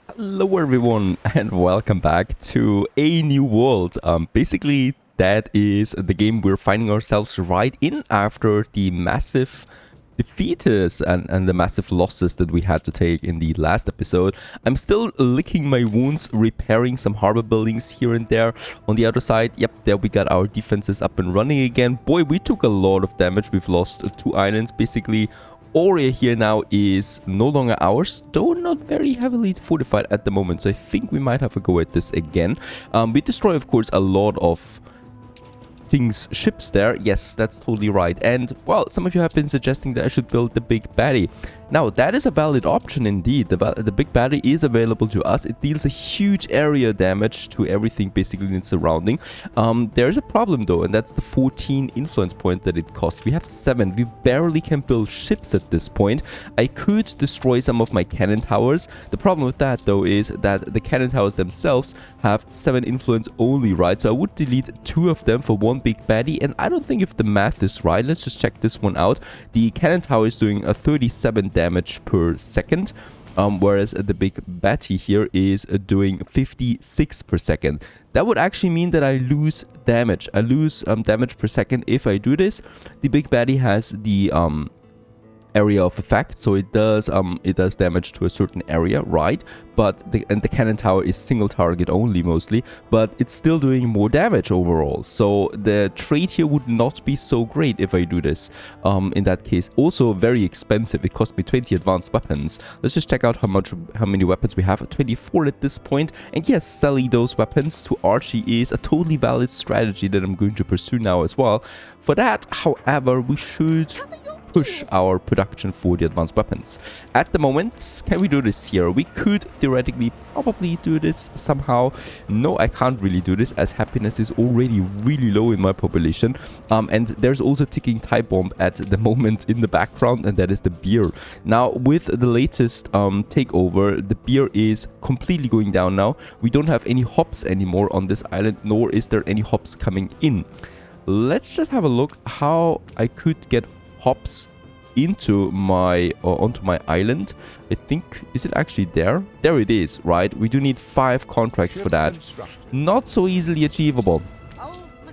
Hello everyone and welcome back to a new world. Basically that is the game we're finding ourselves right in after the massive defeats and the massive losses that we had to take in the last episode. I'm still licking my wounds, repairing some harbor buildings here and there. On the other side, yep, there we got our defenses up and running again. Boy, we took a lot of damage. We've lost 2 islands basically. Area here now is no longer ours, though not very heavily fortified at the moment, so I think we might have a go at this again. We destroy, of course, a lot of ships there. Yes, that's totally right. And, well, some of you have been suggesting that I should build the big baddie. Now, that is a valid option indeed. The big baddie is available to us. It deals a huge area damage to everything basically in its surrounding. There's a problem though, and that's the 14 influence points that it costs. We have 7. We barely can build ships at this point. I could destroy some of my cannon towers. The problem with that though is that the cannon towers themselves have 7 influence only, right? So I would delete 2 of them for 1 big baddie, and I don't think if the math is right. Let's just check this one out. The cannon tower is doing a 37 damage per second, whereas the big baddie here is doing 56 per second. That would actually mean that I lose damage. I lose damage per second if I do this. The big baddie has the area of effect, so it does damage to a certain area, right? But the cannon tower is single target only mostly, but it's still doing more damage overall. So the trade here would not be so great if I do this. In that case, also very expensive. It cost me 20 advanced weapons. Let's just check out how many weapons we have. 24 at this point. And yes, selling those weapons to Archie is a totally valid strategy that I'm going to pursue now as well. For that, however, we should push our production for the advanced weapons. At the moment, can we do this here? We could theoretically probably do this somehow. No, I can't really do this as happiness is already really low in my population. And there's also ticking type bomb at the moment in the background, and that is the beer. Now, with the latest takeover, the beer is completely going down now. We don't have any hops anymore on this island, nor is there any hops coming in. Let's just have a look how I could get hops into onto my island. I think, is it actually there? There it is, right? We do need 5 contracts for that. Not so easily achievable.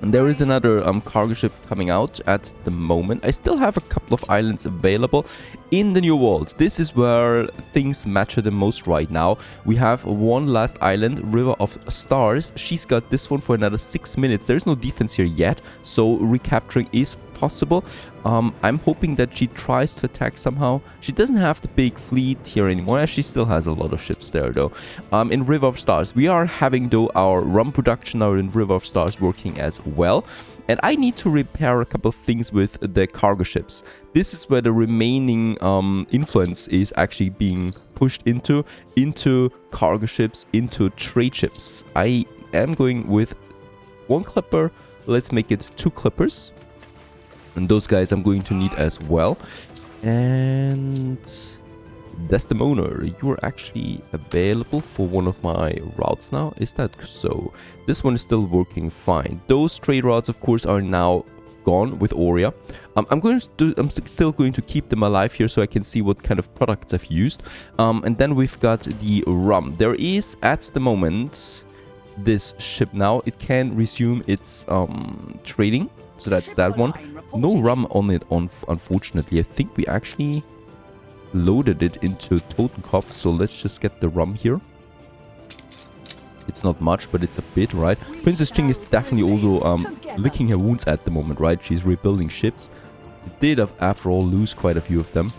And there is another cargo ship coming out at the moment. I still have a couple of islands available in the new world. This is where things matter the most right now. We have one last island, River of Stars. She's got this one for another 6 minutes. There's no defense here yet, so recapturing is possible. I'm hoping that she tries to attack somehow. She doesn't have the big fleet here anymore. She still has a lot of ships there though. In River of Stars, we are having though our rum production now in River of Stars working as well. And I need to repair a couple of things with the cargo ships. This is where the remaining influence is actually being pushed into cargo ships, into trade ships. I am going with 1 clipper. Let's make it 2 clippers. And those guys I'm going to need as well. And Desdemona, you are actually available for one of my routes now. Is that so? This one is still working fine. Those trade routes, of course, are now gone with Aurea. I'm still going to keep them alive here so I can see what kind of products I've used. And then we've got the rum. There is at the moment this ship now. It can resume its trading. So that's that one. No rum on it, unfortunately. I think we actually loaded it into Totenkopf, so let's just get the rum here. It's not much, but it's a bit, right? Princess Ching is definitely also licking her wounds at the moment, right? She's rebuilding ships. We did, after all, lose quite a few of them.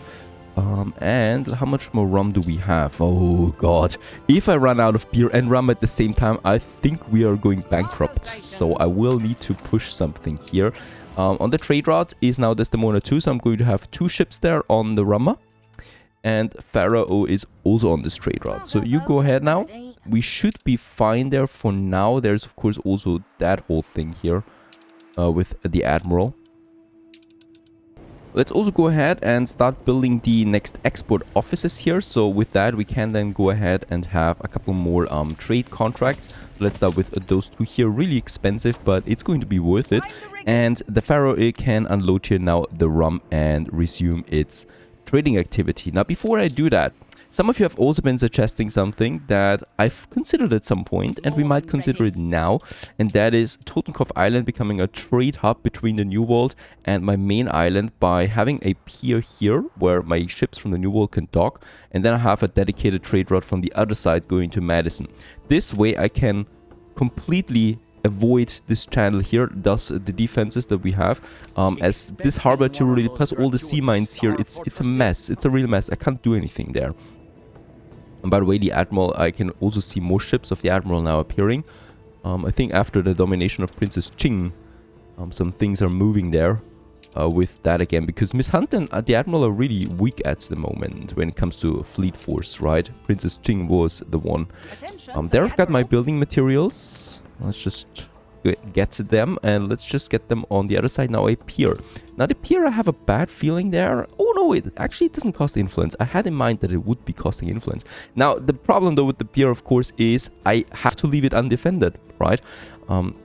And how much more rum do we have? Oh god. If I run out of beer and rum at the same time, I think we are going bankrupt. So I will need to push something here. On the trade route is now Desdemona 2, so I'm going to have 2 ships there on the rummer. And Pharaoh is also on this trade route. So you go ahead now. We should be fine there for now. There's of course also that whole thing here with the Admiral. Let's also go ahead and start building the next export offices here. So with that, we can then go ahead and have a couple more trade contracts. Let's start with those 2 here. Really expensive, but it's going to be worth it. And the Pharaoh can unload here now the rum and resume its trading activity. Now, before I do that, some of you have also been suggesting something that I've considered at some point, and we might consider it now, and that is Totenkopf Island becoming a trade hub between the New World and my main island by having a pier here where my ships from the New World can dock, and then I have a dedicated trade route from the other side going to Madison. This way I can completely avoid this channel here, thus the defenses that we have, as this harbor artillery plus all the sea mines here, it's a mess. It's a real mess. I can't do anything there. And by the way, the Admiral, I can also see more ships of the Admiral now appearing. I think after the domination of Princess Qing, some things are moving there with that again, because Miss Hunt and the Admiral are really weak at the moment when it comes to fleet force, right? Princess Qing was the one. There I've got my building materials. Let's just get to them, and let's just get them on the other side now, a pier. Now the pier, I have a bad feeling there. Oh no, it doesn't cost influence. I had in mind that it would be costing influence. Now the problem though with the pier, of course, is I have to leave it undefended, right?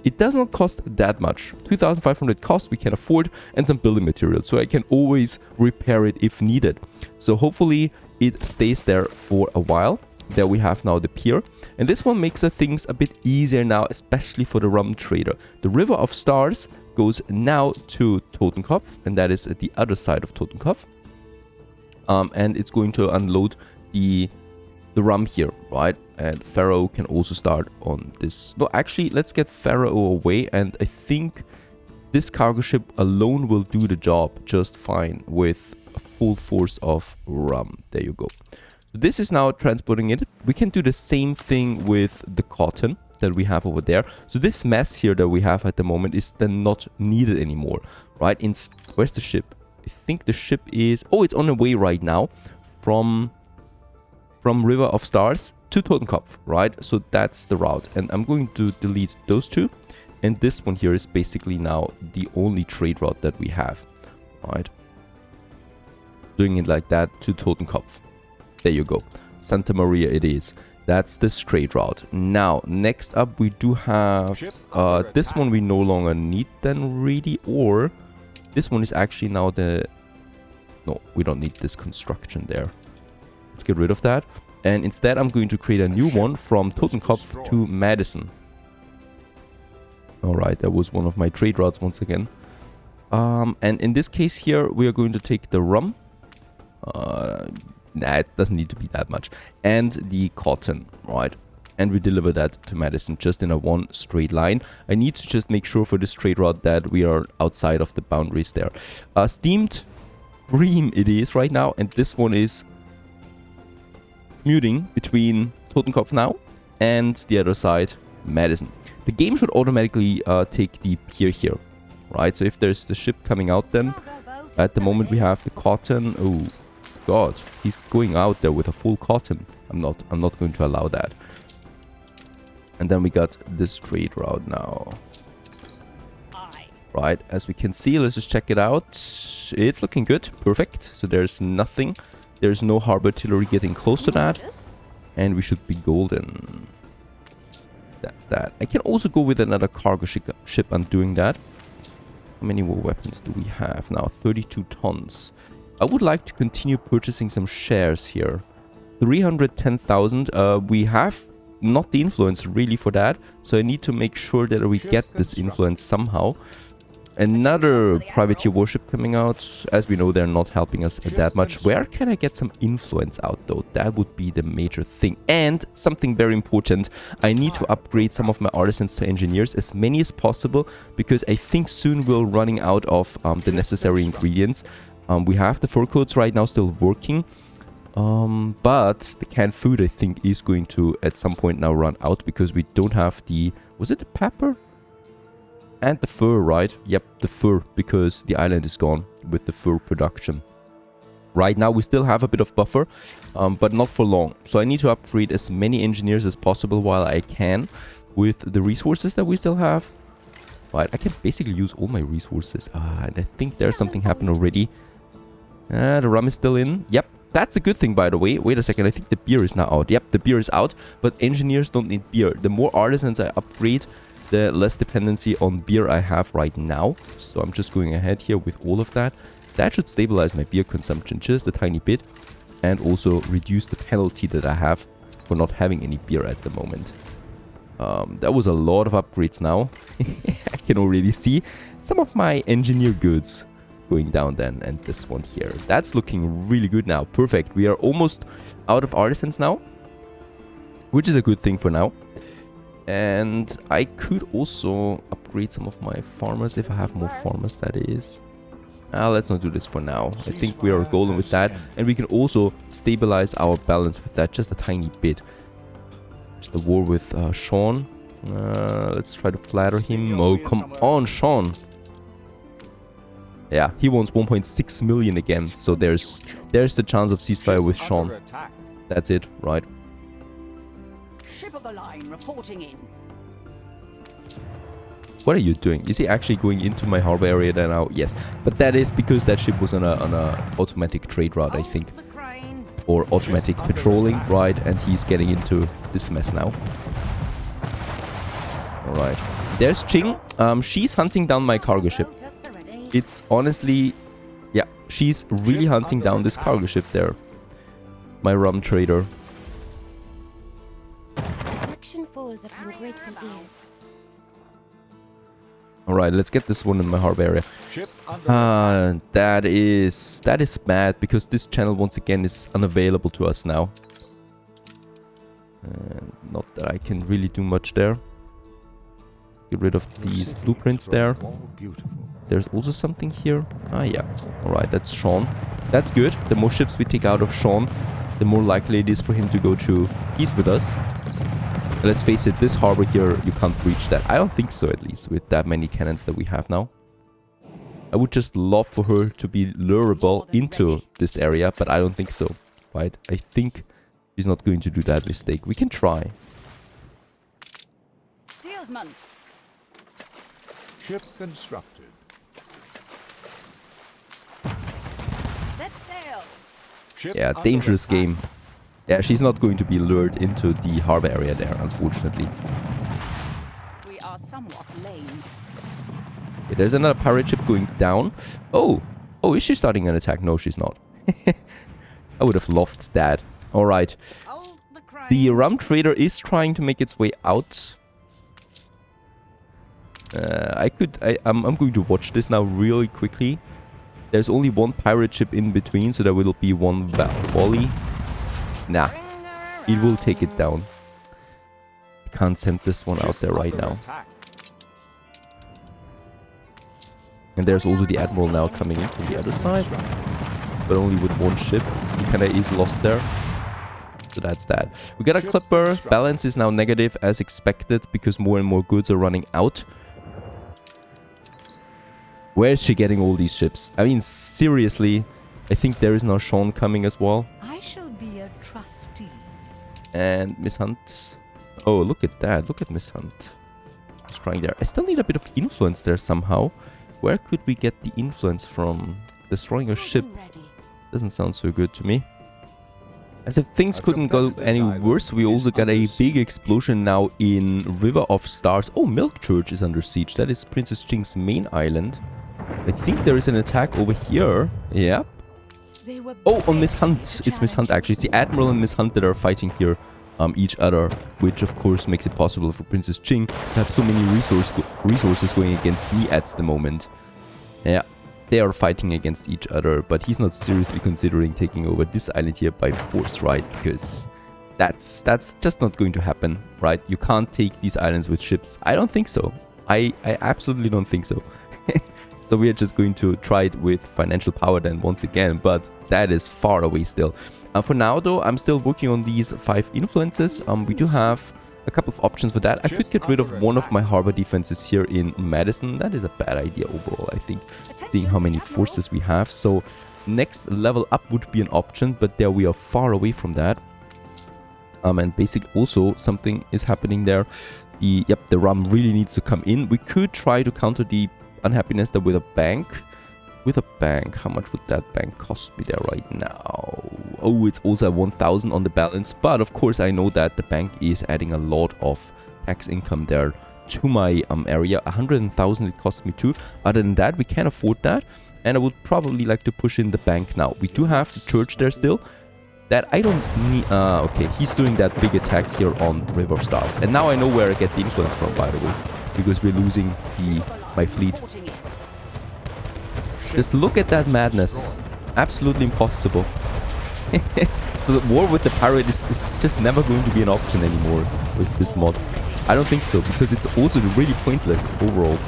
It does not cost that much. 2,500 cost we can afford, and some building materials, so I can always repair it if needed. So hopefully it stays there for a while. There we have now the pier, and this one makes things a bit easier now, especially for the rum trader. The River of Stars goes now to Totenkopf, and that is at the other side of Totenkopf, and it's going to unload the rum here, right? And Pharaoh can also start on this. No, actually, let's get Pharaoh away, and I think this cargo ship alone will do the job just fine with a full force of rum. There you go. This is now transporting it. We can do the same thing with the cotton that we have over there. So this mess here that we have at the moment is then not needed anymore, right? Where's the ship? I think the ship is... Oh, it's on the way right now from River of Stars to Totenkopf, right? So that's the route. And I'm going to delete those two. And this one here is basically now the only trade route that we have, right? Doing it like that to Totenkopf. There you go. Santa Maria it is. That's the straight route. Now, next up we do have... this one we no longer need then really, or... This one is actually now the... No, we don't need this construction there. Let's get rid of that. And instead I'm going to create a new one from Totenkopf to Madison. Alright, that was one of my trade routes once again. And in this case here, we are going to take the rum. Nah, it doesn't need to be that much. And the cotton, right? And we deliver that to Madison just in a one straight line. I need to just make sure for this trade route that we are outside of the boundaries there. Steamed bream it is right now. And this one is commuting between Totenkopf now and the other side, Madison. The game should automatically take the pier here, right? So if there's the ship coming out then, at the moment we have the cotton. Oh God, he's going out there with a full cotton. I'm not going to allow that. And then we got this trade route now. Right, as we can see, let's just check it out. It's looking good, perfect. So there's nothing. There's no harbor artillery getting close to that. And we should be golden. That's that. I can also go with another cargo ship on doing that. How many more weapons do we have now? 32 tons. I would like to continue purchasing some shares here. 310,000. We have not the influence really for that. So I need to make sure that we get this influence somehow. Another privateer warship coming out. As we know, they're not helping us that much. Where can I get some influence out though? That would be the major thing. And something very important, I need to upgrade some of my artisans to engineers, as many as possible, because I think soon we're running out of the necessary ingredients. We have the fur coats right now still working, but the canned food I think is going to at some point now run out, because we don't have the... Was it the pepper? And the fur, right? Yep, the fur, because the island is gone with the fur production. Right now we still have a bit of buffer, but not for long. So I need to upgrade as many engineers as possible while I can with the resources that we still have. Right, I can basically use all my resources. And I think there's something happened already. The rum is still in. Yep, that's a good thing, by the way. Wait a second, I think the beer is now out. Yep, the beer is out, but engineers don't need beer. The more artisans I upgrade, the less dependency on beer I have right now. So I'm just going ahead here with all of that. that should stabilize my beer consumption just a tiny bit. And also reduce the penalty that I have for not having any beer at the moment. That was a lot of upgrades now. I can already see some of my engineer goods going down then. And this one here. That's looking really good now. Perfect. We are almost out of artisans now. Which is a good thing for now. And I could also upgrade some of my farmers if I have more farmers, that is. Let's not do this for now. I think we are golden with that. And we can also stabilize our balance with that just a tiny bit. There's the war with Sean. Let's try to flatter him. Oh, come on, Sean. Yeah, he wants 1.6 million again. So there's the chance of ceasefire with Sean. That's it, right? Ship of the line reporting in. What are you doing? Is he actually going into my harbor area there now? Yes. But that is because that ship was on a automatic trade route, I think. Or automatic patrolling, right? And he's getting into this mess now. Alright. There's Ching. She's hunting down my cargo ship. It's honestly... Yeah, she's really hunting down this cargo ship there. My rum trader. Affection falls upon grateful ears. Alright, let's get this one in my harbor area. That is bad because this channel once again is unavailable to us now. Not that I can really do much there. Get rid of these blueprints there. There's also something here. Yeah. Alright, that's Sean. That's good. The more ships we take out of Sean, the more likely it is for him to go to peace with us. Let's face it, this harbor here, you can't breach that. I don't think so, at least, with that many cannons that we have now. I would just love for her to be lurable into this area, but I don't think so, right? I think she's not going to do that mistake. We can try. Steelsman. Ship constructed. Set sail. Ship Yeah, under dangerous attack. game. Yeah, she's not going to be lured into the harbor area there, unfortunately. We are somewhat lame. Okay, there's another pirate ship going down. Oh, is she starting an attack? No, she's not. I would have loved that. All right. Hold the crane. The rum trader is trying to make its way out. I'm going to watch this now really quickly. There's only one pirate ship in between, so there will be one volley. Nah, it will take it down. I can't send this one out there right now. And there's also the admiral now coming in from the other side, but only with one ship. He kinda is lost there. So that's that. We got a clipper. Balance is now negative as expected because more and more goods are running out. Where is she getting all these ships? I mean, seriously, I think there is now Sean coming as well. I shall be a trustee. And Miss Hunt. Oh, look at that. Look at Miss Hunt. She's trying there. I still need a bit of influence there somehow. Where could we get the influence from? Destroying a ship doesn't sound so good to me. As if things couldn't go any worse, we also got a big explosion now in River of Stars. Oh, Milk Church is under siege. That is Princess Ching's main island. I think there is an attack over here. Yep. Oh, on Miss Hunt. It's Miss Hunt, actually. It's the Admiral and Miss Hunt that are fighting here each other, which, of course, makes it possible for Princess Ching to have so many resources going against me at the moment. Yeah, they are fighting against each other, but he's not seriously considering taking over this island here by force, right? Because that's just not going to happen, right? You can't take these islands with ships. I don't think so. I absolutely don't think so. So we are just going to try it with financial power then once again, but that is far away still. For now though, I'm still working on these 5 influences. We do have a couple of options for that. I could get rid of one of my harbor defenses here in Madison. That is a bad idea overall, I think, seeing how many forces we have. So next level up would be an option, but there we are far away from that. And basically also something is happening there. The rum really needs to come in. We could try to counter the unhappiness there with a bank. With a bank, how much would that bank cost me there right now? Oh, it's also 1,000 on the balance, but of course I know that the bank is adding a lot of tax income there to my area. 100,000 it cost me too. Other than that, we can afford that. And I would probably like to push in the bank now. We do have the church there still. That I don't need... okay, he's doing that big attack here on River of Stars. And now I know where I get the influence from, by the way. Because we're losing my fleet. Just look at that madness. Absolutely impossible. So the war with the pirate is just never going to be an option anymore with this mod. I don't think so, because it's also really pointless overall.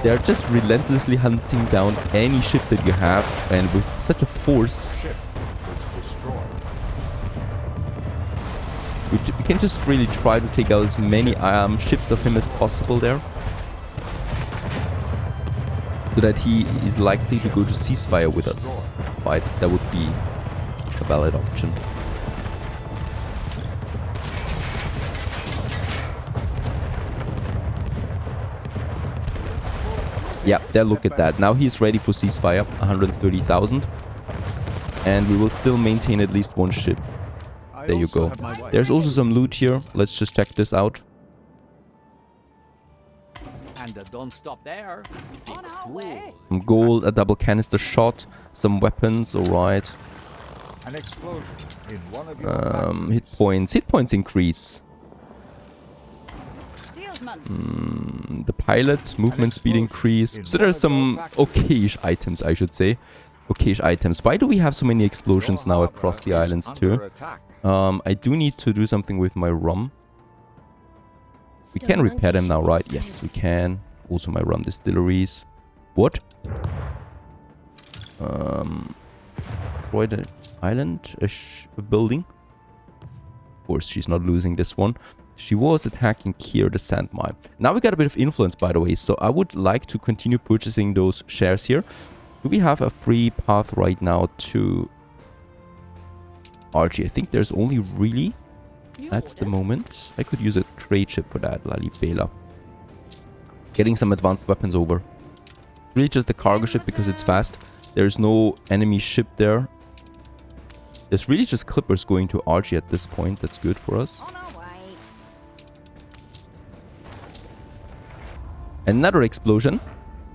They're just relentlessly hunting down any ship that you have, and with such a force. We can just really try to take out as many ships of him as possible there. So that he is likely to go to ceasefire with us. Right, that would be a valid option. Yeah, there, look at that. Now he's ready for ceasefire, 130,000. And we will still maintain at least one ship. There you go. There's also some loot here. Let's just check this out. And don't stop there. On our way. Some gold, a double canister shot, some weapons, alright. An explosion in one of your hit points increase. Steelsman. The pilot, movement speed increase. So there are some okayish items, I should say. Okayish items. Why do we have so many explosions now across the islands too? I do need to do something with my rum. We can repair them now, right? Yes, we can. Also my rum distilleries. What? Destroy the island? A building? Of course, she's not losing this one. She was attacking here, the sand mine. Now we got a bit of influence, by the way. So I would like to continue purchasing those shares here. Do we have a free path right now to RG? I think there's only really... at the moment. I could use a trade ship for that, Lalibela. Getting some advanced weapons over. Really just a cargo ship because it's fast. There's no enemy ship there. There's really just clippers going to RG at this point. That's good for us. Another explosion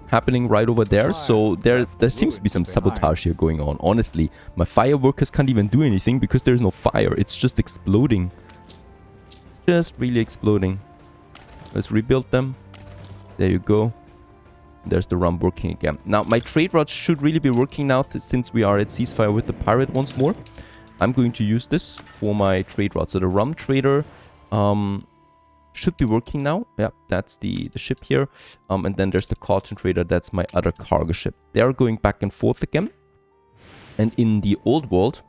happening right over there. So there seems to be some sabotage here going on. Honestly, my fireworkers can't even do anything because there's no fire. It's just exploding. It's just really exploding. Let's rebuild them. There you go. There's the rum working again. Now, my trade routes should really be working now since we are at ceasefire with the pirate once more. I'm going to use this for my trade route. So the rum trader should be working now. Yeah, that's the ship here. And then there's the cotton trader. That's my other cargo ship. They're going back and forth again. And in the old world,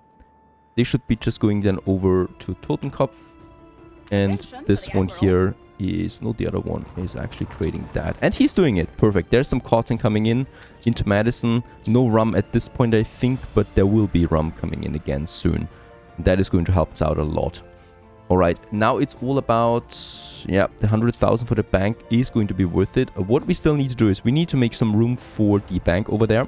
they should be just going then over to Totenkopf. And this one here is... no, the other one is actually trading that. And he's doing it. Perfect. There's some cotton coming in into Madison. No rum at this point, I think. But there will be rum coming in again soon. That is going to help us out a lot. Alright, now it's all about... yeah, the 100,000 for the bank is going to be worth it. What we still need to do is we need to make some room for the bank over there.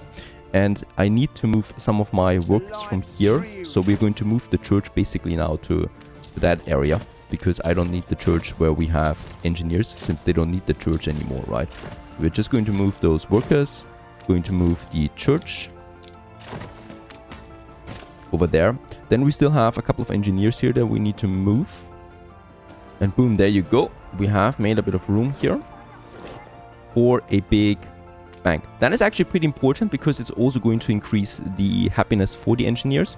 And I need to move some of my workers from here. So we're going to move the church basically now to that area. Because I don't need the church where we have engineers, since they don't need the church anymore, right? We're just going to move those workers. Going to move the church over there. Then we still have a couple of engineers here that we need to move. And boom, there you go. We have made a bit of room here for a big bank. That is actually pretty important because it's also going to increase the happiness for the engineers.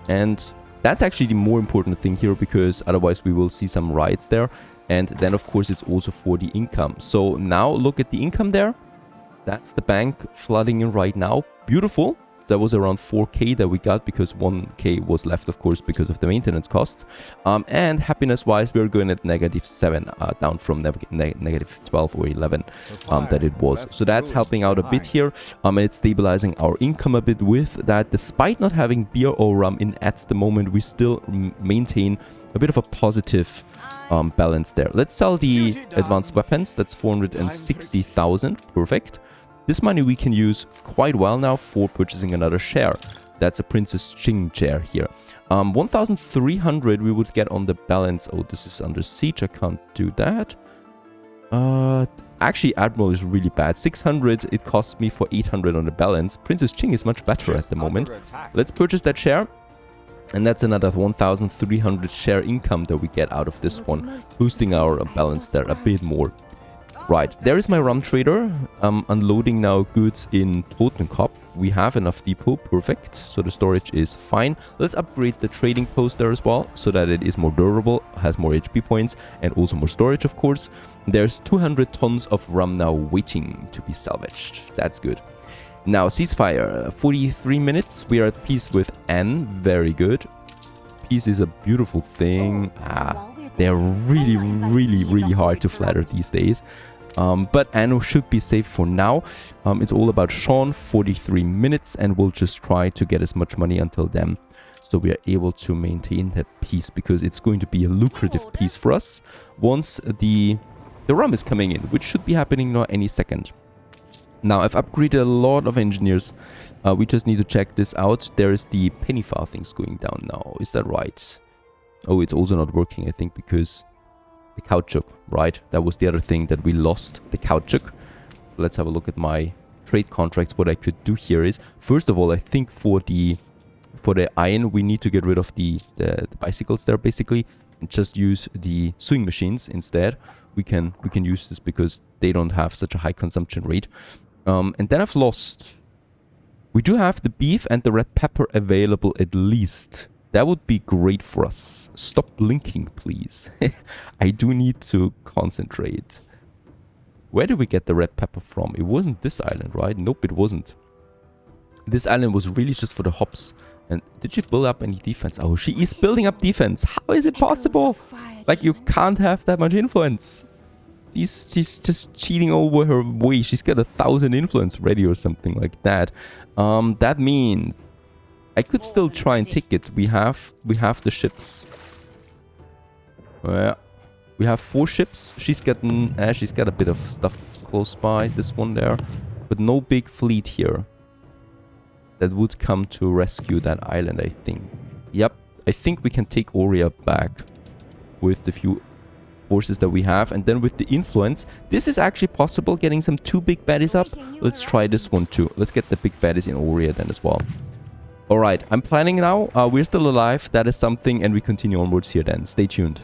And that's actually the more important thing here, because otherwise we will see some riots there. And then, of course, it's also for the income. So now look at the income there. That's the bank flooding in right now. Beautiful. That was around 4k that we got, because 1k was left, of course, because of the maintenance costs. And happiness-wise, we're going at -7, down from -12 or 11 that it was. So that's helping out a bit here. And it's stabilizing our income a bit with that. Despite not having beer or rum in at the moment, we still maintain a bit of a positive balance there. Let's sell the advanced weapons. That's 460,000. Perfect. This money we can use quite well now for purchasing another share. That's a Princess Ching chair here. 1,300 we would get on the balance. Oh, this is under siege. I can't do that. Actually, Admiral is really bad. 600, it cost me for 800 on the balance. Princess Ching is much better at the moment. Let's purchase that share. And that's another 1,300 share income that we get out of this one, boosting our balance there a bit more. Right, there is my rum trader. Unloading now goods in Totenkopf. We have enough depot, perfect. So the storage is fine. Let's upgrade the trading post there as well, so that it is more durable, has more HP points, and also more storage, of course. There's 200 tons of rum now waiting to be salvaged. That's good. Now, ceasefire, 43 minutes. We are at peace with Anne. Very good. Peace is a beautiful thing. They're really, really, really hard to flatter these days. But Anno should be safe for now. It's all about Sean, 43 minutes, and we'll just try to get as much money until then. So we are able to maintain that peace, because it's going to be a lucrative peace for us once the rum is coming in, which should be happening now any second. Now, I've upgraded a lot of engineers. We just need to check this out. There is the penny farthings going down now. Is that right? Oh, it's also not working, I think, because the caoutchouc, right? That was the other thing that we lost, the caoutchouc. Let's have a look at my trade contracts. What I could do here is, first of all, I think for the iron, we need to get rid of the bicycles there, basically, and just use the sewing machines instead. We can use this because they don't have such a high consumption rate. And then I've lost. We do have the beef and the red pepper available at least. That would be great for us. Stop blinking, please. I do need to concentrate. Where did we get the red pepper from? It wasn't this island, right? Nope, it wasn't. This island was really just for the hops. And did she build up any defense? Oh, she is building up defense. How is it possible? Like, you can't have that much influence. She's just cheating over her way. She's got 1,000 influence ready or something like that. That means I could still try and take it. We have the ships. We have 4 ships. She's got a bit of stuff close by. This one there, but no big fleet here that would come to rescue that island, I think. Yep, I think we can take Oria back with the few forces that we have, and then with the influence, this is actually possible, getting some 2 big baddies up. Let's try this one too. Let's get the big baddies in Oria then as well. Alright, I'm planning now. We're still alive. That is something, and we continue onwards here then. Stay tuned.